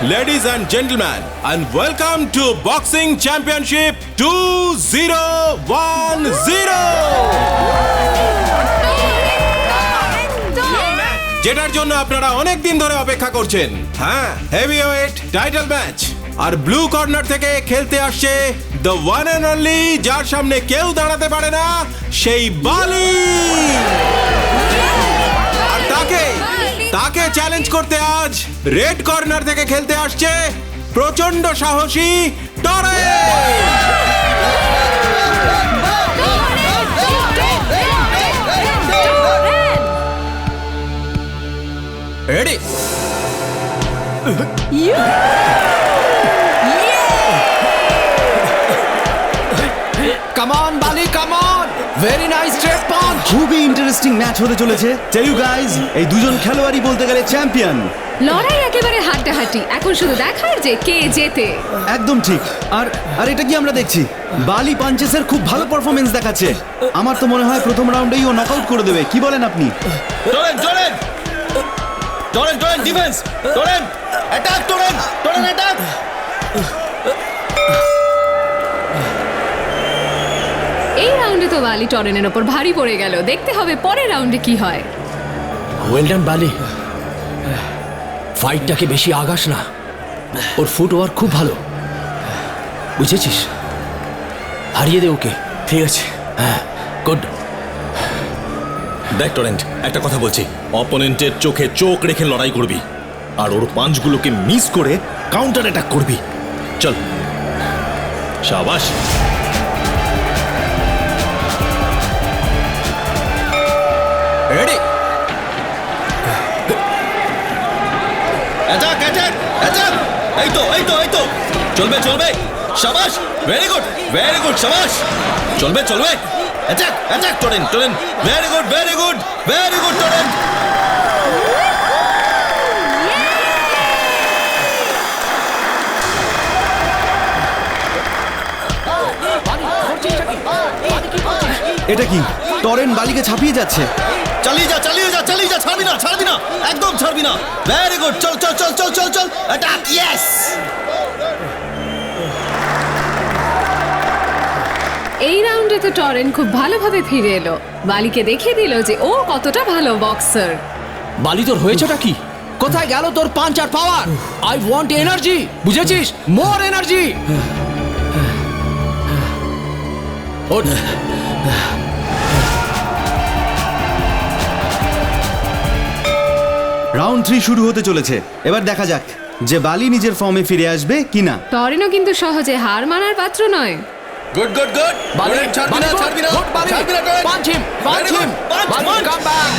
ladies and gentlemen, and welcome to Boxing Championship 2010. যেটার জন্য আপনারা অনেক দিন ধরে অপেক্ষা করছেন। হ্যাঁ, হেভিওয়েট টাইটেল ম্যাচ। আর ব্লু কর্নার থেকে খেলতে আসছে দ্য ওয়ান এন্ড অনলি, যার সামনে কেউ দাঁড়াতে পারে না, সেই বালি। আর তাকে চ্যালেঞ্জ করতে আজ রেড কর্নার থেকে খেলতে আসছে প্রচন্ড সাহসী টরেন। Ready? Come on, Bali, come on! Very nice straight punch! খুবই ইন্টারেস্টিং ম্যাচ হতে চলেছে। টেল ইউ গাইজ, এই দুজন খেলোয়াড়ই বলতে গেলে চ্যাম্পিয়ন। লড়াই একেবারে হাড্ডাহাড্ডি, এখন শুধু দেখার যে কে জেতে। একদম ঠিক। আর এটা কি আমরা দেখছি? বালি পাঞ্চেসের খুব ভালো পারফরমেন্স দেখাচ্ছে। আমার তো মনে হয় প্রথম রাউন্ডেই ও নকআউট করে দেবে। কি বলেন আপনি? Toren, defense! Toren, attack! Toren, attack! এই রাউন্ডে তো বালি টরেনের ওপর ভারী পড়ে গেল। দেখতে হবে পরের রাউন্ডে কি হয়। ওয়েল ডান বালি। ফাইটটাকে বেশি আগাস না, ওর ফুট ওয়ার্ক খুব ভালো, বুঝেছিস? হারিয়ে দে ওকে। ঠিক আছে, হ্যাঁ, গুড। দেখ টরেন্ট, একটা কথা বলছি, অপোনেন্টের চোখে চোখ রেখে লড়াই করবি, আর ওর পাঞ্চগুলোকে মিস করে কাউন্টার অ্যাটাক করবি। চল, শাবাশ। রেডি? Attack, attack, attack! এই তো চলবে, শাবাশ। ভেরি গুড, শাবাশ। চলবে। Attack, Torrent. Very good, Torrent. এটা কি? টরেন বালিকে ছাপিয়ে যাচ্ছে। চালিয়ে যা, ছাড়বি না, একদম ছাড়বি না। ভেরি গুড, চল। Attack, yes. এই রাউন্ডে তো টরেন খুব ভালোভাবে ফিরে এলো, বালিকে দেখিয়ে দিল যে ও কতটা ভালো বক্সার। বালি, তোর হয়েছেটা কি? কোথায় গেল তোর পাঞ্চ আর পাওয়ার? আই ওয়ান্ট এনার্জি, বুঝেছিস? More energy. রাউন্ড 3 শুরু হতে চলেছে। এবার দেখা যাক যে বালি নিজের ফর্মে ফিরে আসবে কিনা। টরেনও কিন্তু সহজে হার মানার পাত্র নয়। গুড। বালি, ছাড়বি না, punch him, Bali, come back.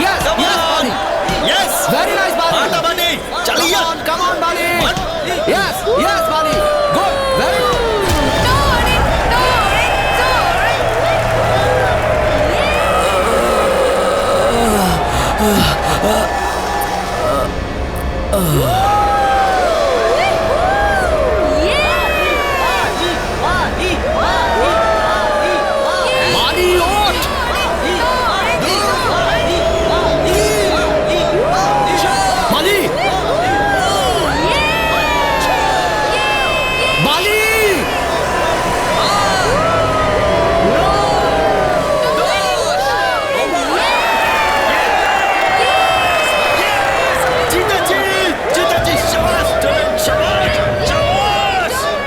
Yes, Bali. Yes. Very nice, Bali. Bali. চালিয়ে যা। Come on, Bali. Yes, Bali. Good, very good. Bali, ওঠ। Bali. Bali. জিতেছি, শাবাশ,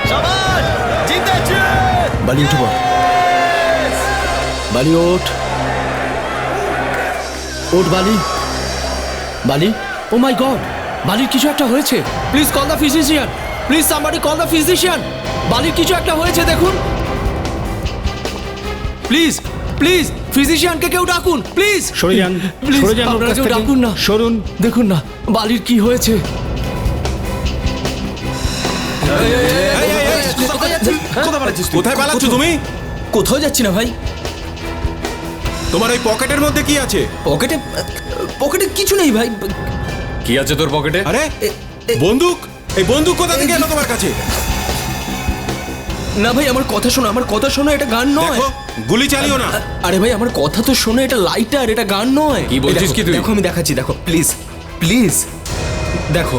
শাবাশ, জিতেছি। বালি, উঠে পড়। বালি, ওঠ বালি। ও মাই গড, বালির কিছু একটা হয়েছে। Please call the physician, please somebody call the physician. বালির কিছু একটা হয়েছে, দেখুন। প্লিজ ফিজিশিয়ানকে কেউ ডাকুন, প্লিজ। সরে যান, আপনারা কেউ ডাকুন না, সরুন। দেখুন না বালির কি হয়েছে। কোথায় পালাচ্ছ তুমি? কোথাও যাচ্ছি না ভাই। তোমার ওই পকেটের মধ্যে কি আছে? পকেটে কিছু নেই ভাই। কি আছে তোর পকেটে? আরে বন্দুক! এই বন্দুক কোথা থেকে এলো তোমার কাছে? না ভাই, আমার কথা শোনো, আমার কথা শোনো, এটা গান নয়। দেখো গুলি চালিও না। আরে ভাই, আমার কথা তো শোনো, এটা লাইটার, এটা গান নয়। কি বলছিস দেখো, কি তুই? দেখো আমি দেখাচ্ছি, দেখো প্লিজ প্লিজ দেখো।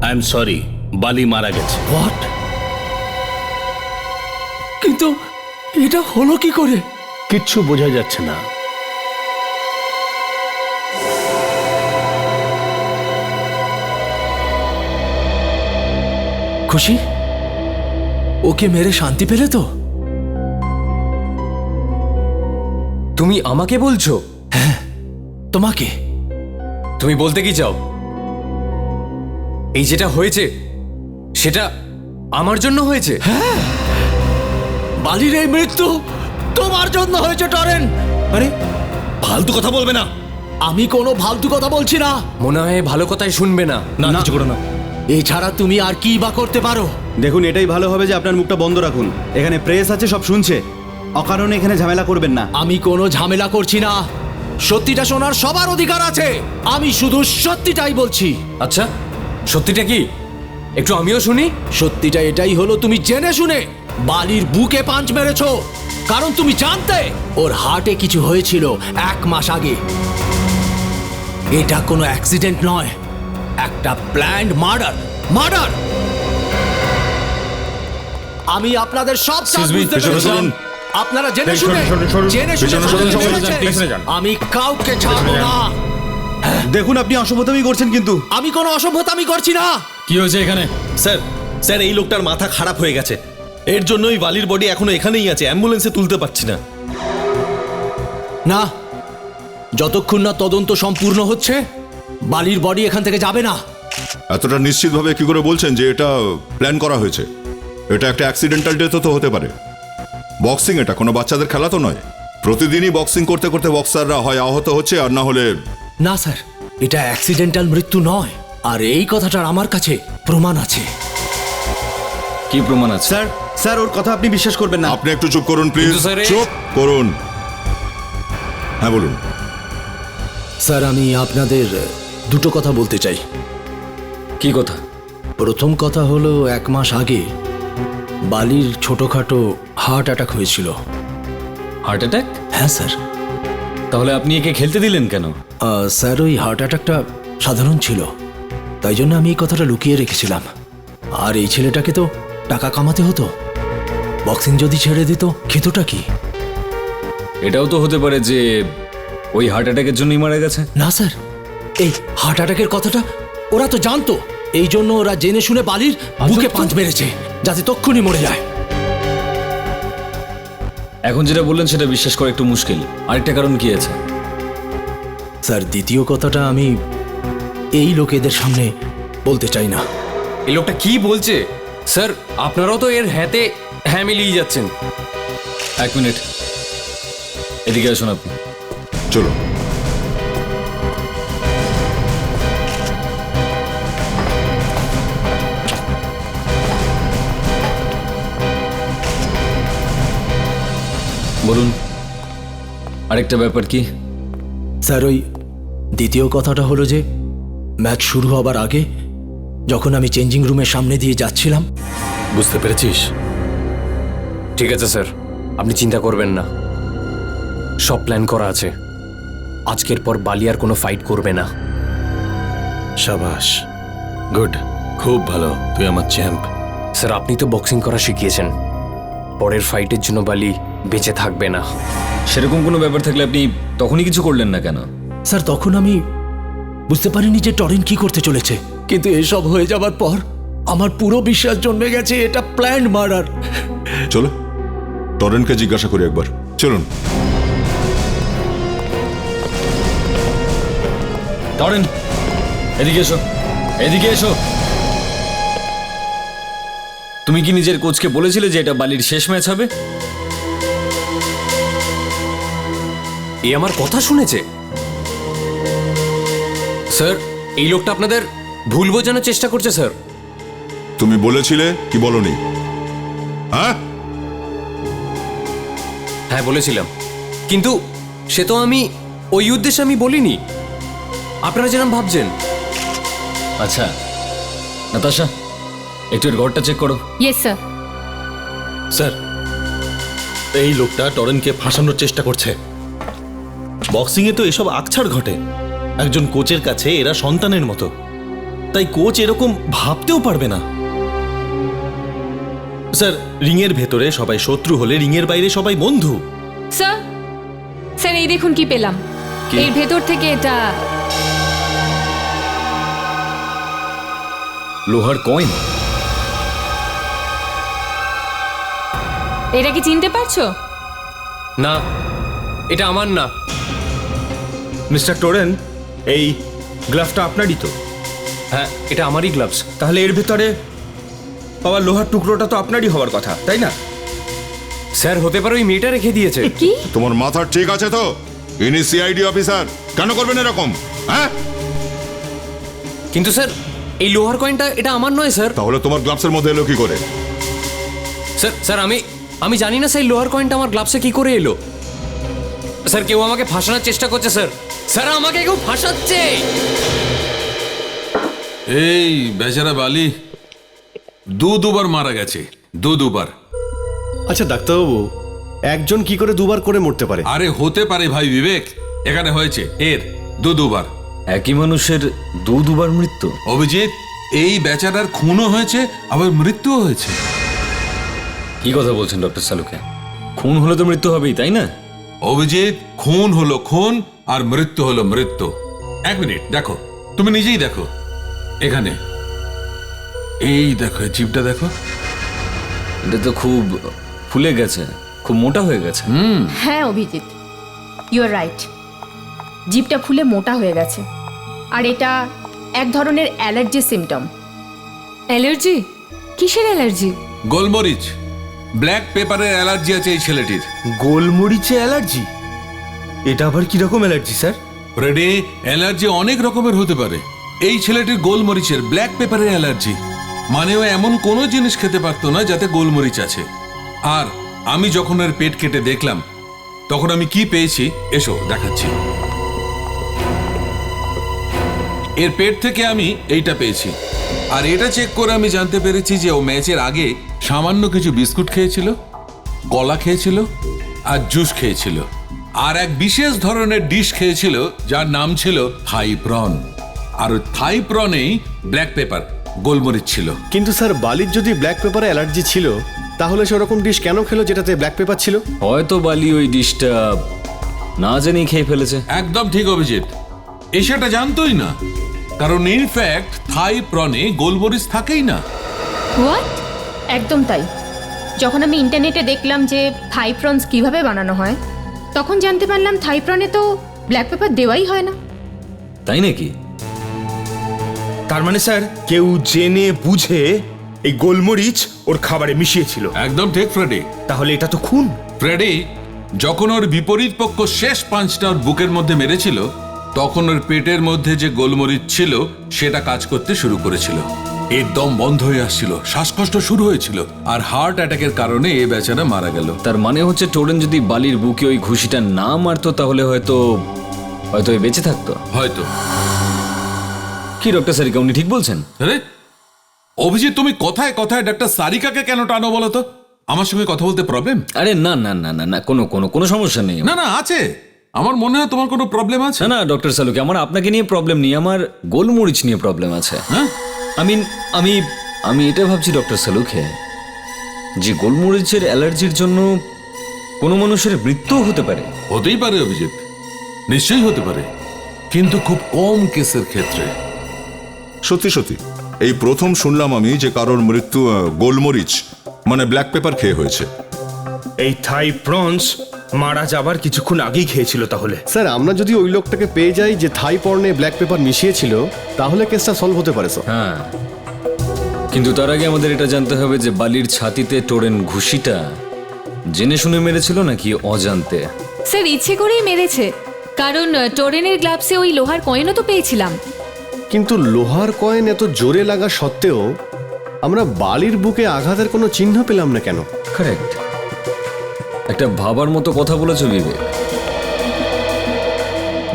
আই এম সরি, বালি মারা গেছে। হোয়াট? কিন্তু এটা হলো কি করে? কিচ্ছু বোঝা যাচ্ছে না। খুশি ওকে মেরে শান্তি পেলে তো? তুমি আমাকে বলছো? তোমাকে? তুমি বলতে কি চাও? এই যেটা হয়েছে সেটা আমার জন্য হয়েছে? বালির এই মৃত্যু তোমার জন্য হয়েছে টরেন। আরে ফালতু কথা বলবে না। আমি কোনো ফালতু কথা বলছি না। মনে হয় ভালো কথাই শুনবে না। না কিছু করো না। এছাড়া তুমি আর কি বা করতে পারো? দেখুন, এটাই ভালো হবে যে আপনার মুখটা বন্ধ রাখুন। এখানে প্রেস আছে, সব শুনছে। অকারণে এখানে ঝামেলা করবেন না। আমি কোনো ঝামেলা করছি না। সত্যিটা শোনার সবার অধিকার আছে। আমি শুধু সত্যিটাই বলছি। আচ্ছা, সত্যিটা কি একটু আমিও শুনি। সত্যিটা এটাই হলো, তুমি জেনে শুনে বালির বুকে পাঞ্চ মেরেছো, কারণ তুমি জানতে ওর হার্টে কিছু হয়েছিল 1 মাস আগে। এটা কোনো অ্যাক্সিডেন্ট নয়, একটা প্ল্যান্ড মার্ডার। মার্ডার! আমি আপনাদের সব কাজ Excuse me, বুঝতে পেছনে পেরেছিলাম। সরুন। আপনারা জেনে এই, শুনে সরুন, সরুন, জেনে শুনে পেছনে সরুন, বালির পেছনে যান, মেরেছেন। পেছনে যান। আমি কাউকে ছাড়বো না। দেখুন, আপনি অসভ্যতামি করছেন কিন্তু। আমি কোনো অসভ্যতামি করছি না। কি হয়েছে এখানে? স্যার, স্যার এই লোকটার মাথা খারাপ হয়ে গেছে। এর জন্যই বালির বডি এখনো এখানেই আছে, অ্যাম্বুলেন্সে তুলতে পারছি না। না, যতক্ষণ না তদন্ত সম্পূর্ণ হচ্ছে বালির বডি এখান থেকে যাবে না। এতটা নিশ্চিতভাবে কি করে বলছেন যে এটা প্ল্যান করা হয়েছে? এটা একটা অ্যাক্সিডেন্টাল ডেথও তো হতে পারে। বক্সিং এটা কোনো বাচ্চাদের খেলা তো নয়। প্রতিদিনই বক্সিং করতে করতে বক্সাররা হয় আহত হচ্ছে, আর না হলে না স্যার, এটা অ্যাক্সিডেন্টাল মৃত্যু নয়। আর এই কথাটার আমার কাছে প্রমাণ আছে। কি প্রমাণ আছে? স্যার, স্যার ওর কথা আপনি বিশ্বাস করবেন না। আপনি একটু চুপ করুন প্লিজ। কিন্তু স্যার, চুপ করুন। হ্যাঁ বলুন। স্যার, আমি আপনাদের দুটো কথা বলতে চাই। কি কথা? প্রথম কথা হলো, 1 মাস আগে বালির ছোটখাটো হার্ট অ্যাটাক হয়েছিল। Heart attack? হ্যাঁ স্যার। তাহলে আপনি একে খেলতে দিলেন কেন? স্যার, ওই হার্ট অ্যাটাকটা সাধারণ ছিল, তাই জন্য আমি এই কথাটা লুকিয়ে রেখেছিলাম। আর এই ছেলেটাকে তো টাকা কামাতে হতো। বক্সিং যদি ছেড়ে দিত, খেতোটা কি? এটাও তো হতে পারে যে ওই হার্ট অ্যাটাকের জন্যই মারা গেছে। না স্যার, এই হার্ট অ্যাটাকের কথাটা ওরা তো জানতো। এই জন্য ওরা জেনে শুনে বালির বুকে পাঁচ মেরেছে, যাতে তক্ষুনি মরে যায়। এখন যেটা বললেন সেটা বিশ্বাস করা একটু মুশকিল। আরেকটা কারণ কি আছে? স্যার, দ্বিতীয় কথাটা আমি এই লোকেদের সামনে বলতে চাই না। এই লোকটা কি বলছে? স্যার, আপনারাও তো এর হ্যাঁতে হ্যাঁ মিলিয়ে যাচ্ছেন। 1 মিনিট, এদিকে আসুন আপনি। চলো। বলুন, আরেকটা ব্যাপার কি? স্যার, ওই দ্বিতীয় কথাটা হলো যে ম্যাচ শুরু হবার আগে যখন আমি চেঞ্জিং রুমের সামনে দিয়ে যাচ্ছিলাম। বুঝতে পেরেছিস? ঠিক আছে স্যার, আপনি চিন্তা করবেন না, সব প্ল্যান করা আছে। আজকের পর বালি আর কোনো ফাইট করবে না। সাবাস, গুড, খুব ভালো, তুই আমার চ্যাম্প। স্যার, আপনি তো বক্সিং করা শিখিয়েছেন, পরের ফাইটের জন্য বালি বেঁচে থাকবে না। সেরকম কোনো ব্যাপার থাকলে আপনি তখনই কিছু করলেন না কেন? স্যার, তখন আমি বুঝতে পারিনি যে টরেন কি করতে চলেছে, কিন্তু এসব হয়ে যাবার পর আমার পুরো বিশ্বাস জন্মে গেছে এটা প্ল্যান্ড মার্ডার। চলো, টরেনকে জিজ্ঞাসা করি একবার। চলুন। টরেন, এদিকে এসো, এদিকে এসো। তুমি কি নিজের কোচকে বলেছিলে যে এটা বালির শেষ ম্যাচ হবে? এ আমার কথা শুনেছে। স্যার, এই লোকটা আপনাদের ভুল বোঝানোর চেষ্টা করছে স্যার। তুমি বলেছিলে কি বলনি? হ্যাঁ, হ্যাঁ বলেছিলাম, কিন্তু সে তো আমি ওই উদ্দেশ্যে আমি বলিনি। আপনারা যেরকম ভাবছেন। আচ্ছা নাতাশা, একটু এর ঘরটা চেক করো। Yes sir. স্যার, এই লোকটা টরেনকে ফাঁসানোর চেষ্টা করছে। বক্সিং এ তো এসব আকছাড় ঘটে। একজন কোচের কাছে এরা সন্তানের মতো, তাই কোচ এরকম ভাবতেও পারবে না। স্যার, রিংয়ের ভেতরে সবাই শত্রু হলে রিংয়ের বাইরে সবাই বন্ধু। স্যার, স্যার এই দেখুন কি পেলাম। এর ভেতর থেকে এটা লোহার কয়েন। এটা কি চিনতে পারছো? না, এটা আমার না। মিস্টার টোরেন, এই গ্লাভসটা আপনারই তো? হ্যাঁ, এটা আমারই গ্লাভস। তাহলে এর ভেতরে পাওয়া লোহার টুকরোটা তো আপনারই হওয়ার কথা, তাই না? স্যার, হতে পারে ওই মেয়েটা রেখে দিয়েছে। কি? তোমার মাথা ঠিক আছে তো? ইনি সিআইডি অফিসার, কেন করবেন এরকম? হ্যাঁ, কিন্তু স্যার, এই লোহার কয়েনটা এটা আমার নয় স্যার। তাহলে তোমার গ্লাভসের মধ্যে এলো কি করে? স্যার স্যার আমি জানি না স্যার, লোহার কয়েনটা আমার গ্লাভসে কি করে এলো। স্যার, কেউ আমাকে ফাঁসানোর চেষ্টা করছে স্যার। স্যার, আমাকে কেউ ফাঁসাচ্ছে। এই বেচারা বালি দুবার মারা গেছে, দুবার। আচ্ছা ডাক্তারবাবু, একজন কি করে দুবার করে মরতে পারে? আরে হতে পারে ভাই বিবেক, এখানে হয়েছে এর দুবার। একই মানুষের দুবার মৃত্যু। অভিজিৎ, এই বেচারার খুনও হয়েছে আবার মৃত্যুও হয়েছে। কি কথা বলছেন ডক্টর সালুকে? খুন হলে তো মৃত্যু হবেই, তাই না? অভিজিৎ, খুন হলো খুন আর মৃত্যু হলো মৃত্যু। এক মিনিট দেখো, তুমি নিজেই দেখো এখানে, এই দেখো জিভটা দেখো। এটা তো খুব ফুলে গেছে, খুব মোটা হয়ে গেছে। হ্যাঁ অভিজিৎ, ইউ আর রাইট। জিভটা ফুলে মোটা হয়ে গেছে, আর এটা এক ধরনের অ্যালার্জি সিমটম। অ্যালার্জি? কিসের অ্যালার্জি? গোলমরিচ, ব্ল্যাক পেপারের অ্যালার্জি আছে এই ছেলেটির। গোলমরিচে অ্যালার্জি? এটা আবার কিরকম অ্যালার্জি স্যার? ফ্রেডি, অ্যালার্জি অনেক রকমের হতে পারে। এই ছেলেটির গোলমরিচের, ব্ল্যাক পেপারের অ্যালার্জি। মানে ও এমন কোনো জিনিস খেতে পারতো না যাতে গোলমরিচ আছে। আর আমি যখন এর পেট কেটে দেখলাম, তখন আমি কি পেয়েছি এসো দেখাচ্ছি। এর পেট থেকে আমি এইটা পেয়েছি, আর এটা চেক করে আমি জানতে পেরেছি যে ও ম্যাচের আগে সামান্য কিছু বিস্কুট খেয়েছিল, কলা খেয়েছিল আর জুস খেয়েছিল, আর এক বিশেষ ধরনের ডিশ খেয়েছিল যার নাম ছিল থাই প্রন। আর ওই থাই প্রনেই ব্ল্যাক পেপার, গোলমরিচ ছিল। কিন্তু স্যার, বালির যদি ব্ল্যাক পেপারে অ্যালার্জি ছিল, তাহলে সেরকম ডিশ কেন খেলো যেটাতে ব্ল্যাক পেপার ছিল? হয়তো বালি ওই ডিশটা না জানি খেয়ে ফেলেছে। একদম ঠিক অভিজিৎ, এ সেটা জানতোই না, কারণ ইনফ্যাক্ট থাই প্রনে গোলমরিচ থাকেই না। হোয়াট? একদম তাই। যখন আমি ইন্টারনেটে দেখলাম যে থাই প্রনস কিভাবে বানানো হয়, তখন জানতে পারলাম থাই প্রনে তো ব্ল্যাক পেপার দেওয়াই হয় না। তাই নাকি? তার মানে স্যার, কেউ জেনে বুঝে এই গোলমরিচ ওর খাবারে মিশিয়েছিল। একদম ঠিক ফ্রেডি। তাহলে এটা তো খুন। ফ্রেডি, যখন ওর বিপরীত পক্ষ শেষ পাঁচটা ওর বুকের মধ্যে মেরেছিল, তখন ওর পেটের মধ্যে যে গোলমরিচ ছিল সেটা কাজ করতে শুরু করেছিল। এর দম বন্ধ হয়ে আসছিল, শ্বাসকষ্ট শুরু হয়েছিল, আর হার্ট অ্যাটাকের কারণে এ বেচারা মারা গেল। তার মানে হচ্ছে টোরেন যদি বালির বুকে ওই ঘুষিটা না মারতো, তাহলে হয়তো ওই বেঁচে থাকতো। হয়তো। কি ডক্টর সারিকা, উনি ঠিক বলছেন? আরে অভিজিৎ, তুমি কথায় কথায় ডাক্তার সারিকাকে কেন টানো বলো তো? আমার সঙ্গে কথা বলতে প্রবলেম? আরে না না না না না, কোনো সমস্যা নেই। না না, আছে। আমার মনে হয় তোমার কোনো প্রবলেম আছে। না না ডক্টর সালুকে, আমার আপনাকে নিয়ে প্রবলেম নেই, আমার গোলমরিচ নিয়ে প্রবলেম আছে। হ্যাঁ, আমি এটা ভাবছি ডক্টর সালুকে, যে গোলমরিচের অ্যালার্জির জন্য কোনো মানুষের মৃত্যুও হতে পারে। হতেই পারে অভিজিৎ, নিশ্চয়ই হতে পারে, কিন্তু খুব কম কেসের ক্ষেত্রে। সত্যি সত্যি এই প্রথম শুনলাম আমি যে কারোর মৃত্যু গোলমরিচ মানে ব্ল্যাক পেপার খেয়ে হয়েছে। এই থাই প্রনস মারা যাবার কিছুক্ষণ আগেই খেয়েছিল তাহলে। স্যার, আমরা যদি ওই লোকটাকে পেয়ে যাই যে থাই পর্নে ব্ল্যাক পেপার মিশিয়েছিল, তাহলে কেসটা সলভ হতে পারে স্যার। হ্যাঁ, কিন্তু তার আগে আমাদের এটা জানতে হবে যে বালির ছাতিতে টোরেন ঘুষিটা জেনে শুনে মেরেছিল নাকি অজান্তে। স্যার, ইচ্ছে করেই মেরেছে, কারণ টোরেনের গ্লাভসে ওই লোহার কয়েনও তো পেয়েছিলাম। কিন্তু লোহার কয়েন এত জোরে লাগা সত্ত্বেও আমরা বালির বুকে আঘাতের কোনো চিহ্ন পেলাম না কেন? কারেক্ট, একটা ভাবার মতো কথা বলেছো বিবেক।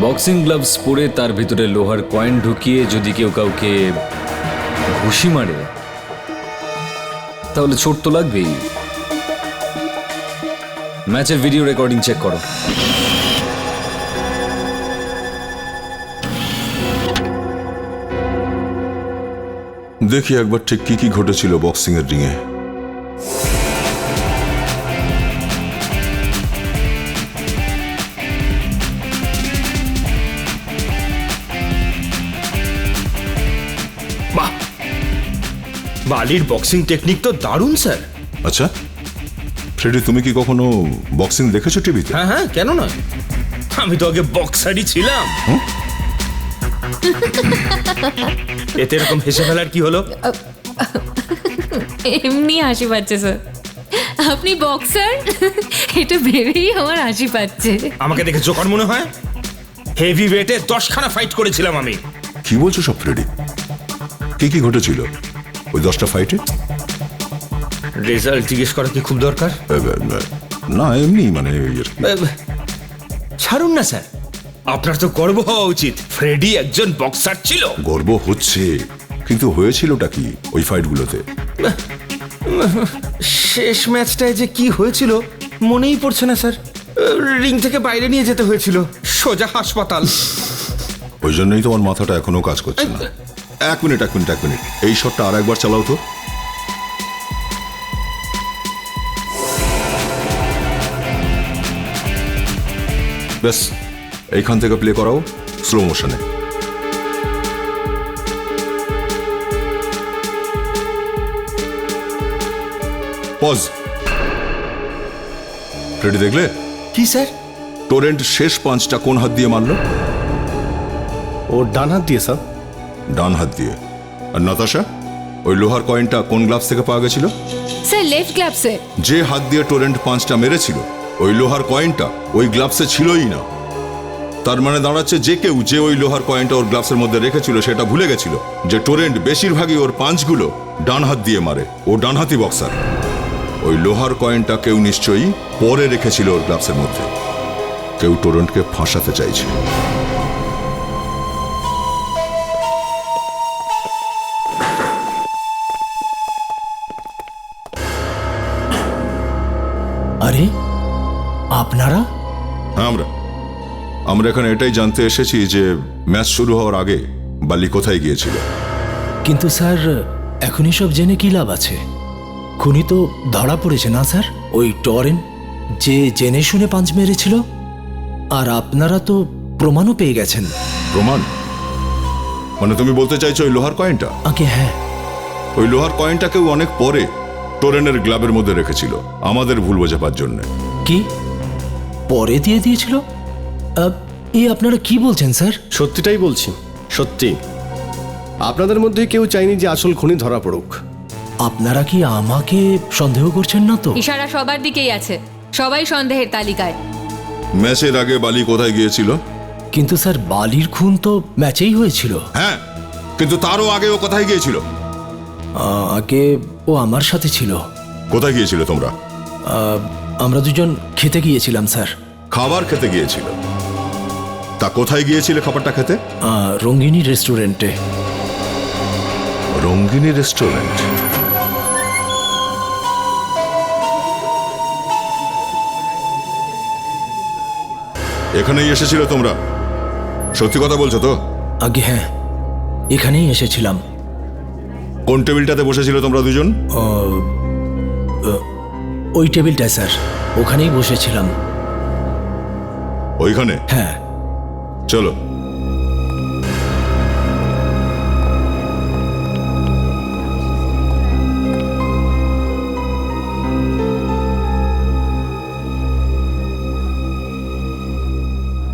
বক্সিং গ্লাভস পরে তার ভিতরে লোহার কয়েন ঢুকিয়ে যদি কেউ কাউকে ঘুষি মারে তাহলে চোট তো লাগবেই। ম্যাচের ভিডিও রেকর্ডিং চেক করো। দেখি একবার ঠিক কি কি ঘটেছিল বক্সিং এর রিংয়ে। বাহ, বালির বক্সিং টেকনিক তো দারুণ স্যার। আচ্ছা ফ্রেডি, তুমি কি কখনো বক্সিং দেখেছো টিভিতে? হ্যাঁ হ্যাঁ, কেন নয়, আমি তো আগে বক্সারই ছিলাম। এতে এরকম হেসে ফেলার কি হলো? এমনি হাসি পাচ্ছে স্যার। আপনি বক্সার, এটা ভেবেই আমার হাসি পাচ্ছে। আমাকে দেখে জোকার মনে হয়? হেভি ওয়েটে 10খানা ফাইট করেছিলাম আমি। কি বলছো সব ফ্রেডি? কি কি ঘটেছিল ওই 10টা ফাইটে? রেজাল্ট জিজ্ঞেস করা কি খুব দরকার? না এমনি মানে এই আর কি। ছাড়ুন না স্যার, আপনার তো গর্ব হওয়া উচিত। ফ্রেডি একজন বক্সার ছিল। গর্ব হচ্ছে, কিন্তু হয়েছিলটা কি ওই ফাইটগুলোতে? শেষ ম্যাচটায় যে কি হয়েছিল মনেই পড়ছে না স্যার। রিং থেকে বাইরে নিয়ে যেতে হয়েছিল, সোজা হাসপাতাল। ওই জন্যই তোমার মাথাটা এখনো কাজ করছে না। এক মিনিট এই শটটা আর একবার চালাও তো। ব্যাস, এইখান থেকে প্লে করাও স্লো মোশনে। পজ। রেডি? দেখলে কি স্যার? টোরেন্ট শেষ পাঁচটা কোন হাত দিয়ে মারলো? ও ডান হাত দিয়ে স্যার। ডান হাত দিয়ে। আর নাতাশা, ওই লোহার কয়েনটা কোন গ্লাভস থেকে পাওয়া গেছিল? স্যার লেফট গ্লাভসে। যে হাত দিয়ে টোরেন্ট পাঁচটা মেরেছিল ওই লোহার কয়েনটা ওই গ্লাভসে ছিলই না। তার মানে দাঁড়াচ্ছে যে কেউ যে ওই লোহার কয়েনটা ওর গ্লাভসের মধ্যে রেখেছিল সেটা ভুলে গেছিল যে টোরেন্ট বেশিরভাগই ওর পাঁচগুলো ডান হাত দিয়ে মারে। ও ডানহাতি বক্সার। ওই লোহার কয়েনটা কেউ নিশ্চয়ই পরে রেখেছিল ওর গ্লাভসের মধ্যে। কেউ টোরেন্টকে ফাঁসাতে চাইছে। আরে আপনারা? হ্যাঁ, আমরা এখানে এটাই জানতে এসেছি যে ম্যাচ শুরু হওয়ার আগে বালি কোথায় গিয়েছিল। কিন্তু স্যার এখনই সব জেনে কি লাভ আছে? খুনি তো ধরা পড়েছে না স্যার, ওই টরেন যে জেনে শুনে পাঁচ মেরেছিল। আর আপনারা তো প্রমাণও পেয়ে গেছেন। প্রমাণ? মানে তুমি বলতে চাইছো ওই লোহার কয়েনটা? আগে হ্যাঁ, ওই লোহার কয়েনটা কেউ অনেক পরে টোরেনের গ্লাবের মধ্যে রেখেছিল আমাদের ভুল বোঝাবার জন্য। কি পরে দিয়ে দিয়েছিল? এই আপনারা কি বলছেন স্যার? সত্যিটাই বলছি, সত্যি। আপনাদের মধ্যে কেউ চাইনি যে আসল খুনি ধরা পড়ুক। আপনারা কি আমাকে সন্দেহ করছেন না তো? ইশারা সবার দিকেই আছে, সবাই সন্দেহের তালিকায়। ম্যাচের আগে বালি কোথায় গিয়েছিল? কিন্তু স্যার বালির খুন তো ম্যাচেই হয়েছিল। হ্যাঁ, কিন্তু তারও আগে ও কোথায় গিয়েছিল? আগে ও আমার সাথে ছিল। কোথায় গিয়েছিল তোমরা? আমরা দুজন খেতে গিয়েছিলাম স্যার। খাবার খেতে গিয়েছিল? তা কোথায় গিয়েছিলে খাবারটা খেতে? রঙ্গিনী রেস্টুরেন্টে। রঙ্গিনী রেস্টুরেন্ট? এখানেই এসেছিল তোমরা? সত্যি কথা বলছো তো? আগে হ্যাঁ, এখানেই এসেছিলাম। কোন টেবিলটাতে বসেছিল তোমরা দুজন? ওই টেবিলটায় স্যার, ওখানেই বসেছিলাম। ওইখানে? হ্যাঁ। চলো।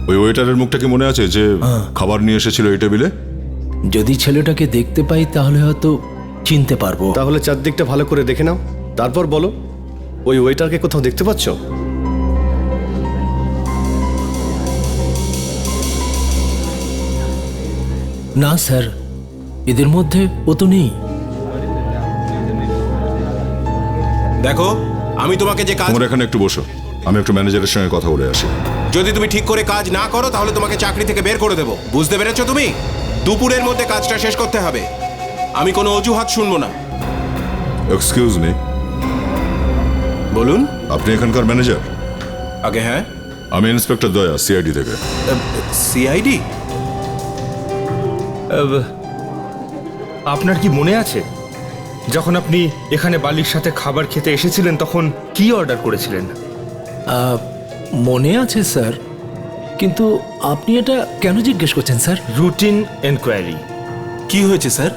ওই ওয়েটারের মুখটা কি মনে আছে যে খাবার নিয়ে এসেছিল এই টেবিলে? যদি ছেলেটাকে দেখতে পাই তাহলে হয়তো চিনতে পারবো। তাহলে চারদিকটা ভালো করে দেখে নাও, তারপর বলো ওই ওয়েটারকে কোথাও দেখতে পাচ্ছ? না স্যার, এদের মধ্যে ও তো নেই। দেখো, আমি তোমাকে যে কাজ... তোমরা এখানে একটু বসো। আমি একটু ম্যানেজারের সঙ্গে কথা বলে আসি। যদি তুমি ঠিক করে কাজ না করো তাহলে তোমাকে চাকরি থেকে বের করে দেবো, বুঝতে পেরেছো তুমি? দুপুরের মধ্যে কাজটা শেষ করতে হবে। আমি কোনো অজুহাত শুনবো না। এক্সকিউজ মি, বলুন। আপনি এখানকার ম্যানেজার? আগে হ্যাঁ। আমি ইন্সপেক্টর দয়া, সিআইডি থেকে। সিআইডি? আপনার কি মনে আছে যখন আপনি এখানে বালির সাথে খাবার খেতে এসেছিলেন তখন কি অর্ডার করেছিলেন? মনে আছে স্যার, কিন্তু আপনি এটা কেন জিজ্ঞেস করছেন স্যার? Routine enquiry. কি হয়েছে স্যার?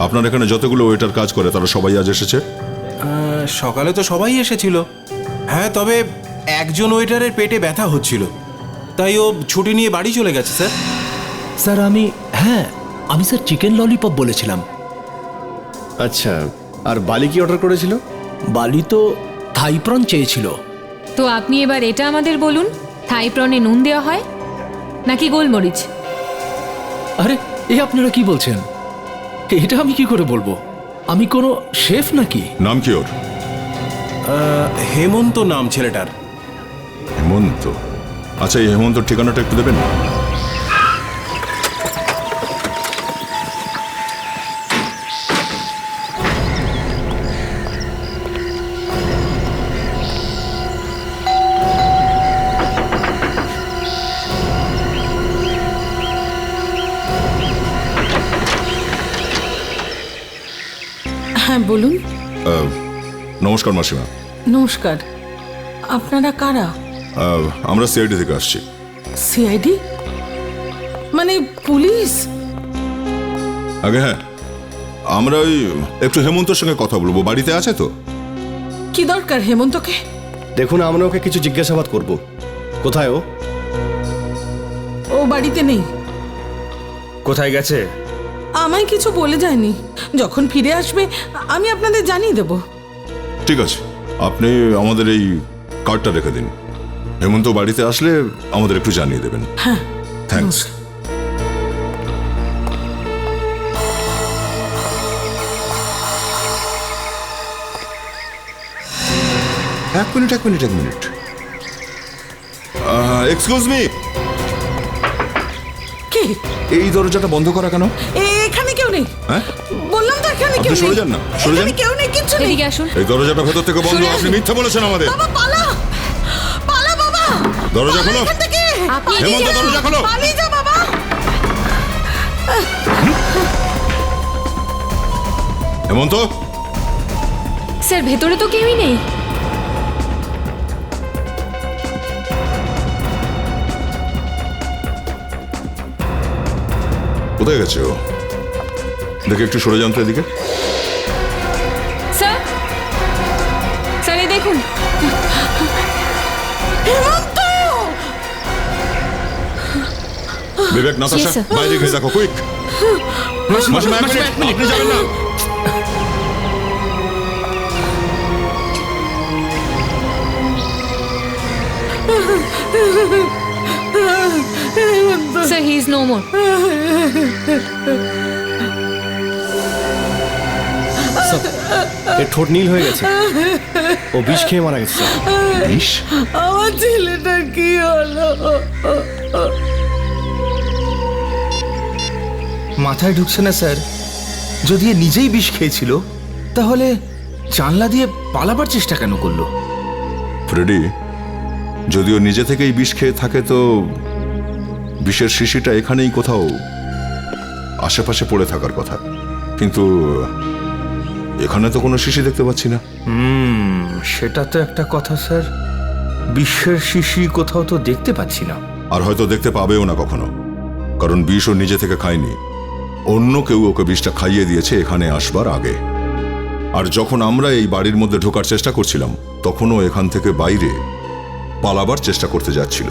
আপনার এখানে যতগুলো ওয়েটার কাজ করে তারা সবাই আজ এসেছে? সকালে তো সবাই এসেছিল। হ্যাঁ, তবে একজন ওয়েটারের পেটে ব্যথা হচ্ছিল, তাই ও ছুটি নিয়ে বাড়ি চলে গেছে স্যার। স্যার আমি স্যার চিকেন ললিপপ বলেছিলাম। আচ্ছা, আর বালি কি অর্ডার করেছিল? বালি তো থাই প্রন চেয়েছিল। তো আপনি এবার এটা আমাদের বলুন, থাই প্রনে নুন দেওয়া হয় নাকি গোলমরিচ? আরে আপনারা কি বলছেন? এটা আমি কি করে বলবো? আমি কোনো শেফ নাকি? নাম কি ওর? হেমন্ত নাম ছেলেটার। হেমন্ত? আচ্ছা, এই হেমন্তর ঠিকানাটা একটু দেবেন? হ্যাঁ বলুন। নমস্কার মাসিমা। নমস্কার, আপনারা কারা? আমরা সিআইডি থেকে আসছি। সিআইডি মানে পুলিশ? আগে হ্যাঁ, আমরা ওই একটু হেমন্তর সঙ্গে কথা বলবো, বাড়িতে আছে তো? কি দরকার হেমন্তকে? দেখুন, আমরা ওকে কিছু জিজ্ঞাসাবাদ করব। কোথায় ও? ও বাড়িতে নেই। কোথায় গেছে? আমায় কিছু বলে যায়নি। যখন ফিরে আসবে আমি আপনাদের জানিয়ে দেব। ঠিক আছে, আপনি আমাদের এই কার্ডটা রেখে দিন। হেমন্ত বাড়িতে আসলে আমাদের একটু জানিয়ে দেবেন। হ্যাঁ, থ্যাঙ্কস। এক মিনিট। এক্সকিউজ মি, কি? এই দরজাটা বন্ধ করা কেন? এখানে কেউ নেই। হ্যাঁ, বললাম তো এখানে কেউ আপনি নেই। সরে যান না, সরে যান। এখানে কেউ নেই, কিচ্ছু নেই। এদিকে আসুন। এই দরজাটা ভেতর থেকে বন্ধ। সরে আপনি আসুন। মিথ্যা বলেছেন আমাদের। বাবা পালা, পালা বাবা। দরজা পালা খোলো। এখান থেকে। আপনি হেমন্ত, এদিকে আসুন। দরজা খোলো। পালিয়ে যা বাবা। হেমন্ত, স্যার ভেতরে তো কেউই নেই। কোথায় গেছে ও? দেখে একটু সরে যান তো এদিকে। স্যার, স্যার এই দেখুন। হেমন্ত! বিবেক, নাতাশা, Yes, sir. বাইরে গিয়ে দেখো, কুইক। মাসিমা, এক মিনিট, আপনি যাবেন না। Sir he is no more. এর ঠোঁট নীল হয়ে গেছে। ও বিষ খেয়ে মারা গেছে। বিষ? আমার ছেলেটার কি হলো? মাথায় ঢুকছে না স্যার। যদি এ নিজেই বিষ খেয়েছিল তাহলে জানলা দিয়ে পালাবার চেষ্টা কেন করলো? ফ্রেডি, যদিও নিজে থেকেই বিষ খেয়ে থাকে তো বিষের শিশিটা এখানেই কোথাও আশেপাশে পড়ে থাকার কথা, কিন্তু এখানে তো কোনো শিশি দেখতে পাচ্ছি না। সেটা তো একটা কথা স্যার। বিষের শিশি কোথাও তো দেখতে পাচ্ছি না। আর হয়তো দেখতে পাবেও না কখনো, কারণ বিষ ও নিজে থেকে খায়নি। অন্য কেউ ওকে বিষটা খাইয়ে দিয়েছে এখানে আসবার আগে। আর যখন আমরা এই বাড়ির মধ্যে ঢোকার চেষ্টা করছিলাম তখনও এখান থেকে বাইরে পালাবার চেষ্টা করতে যাচ্ছিল,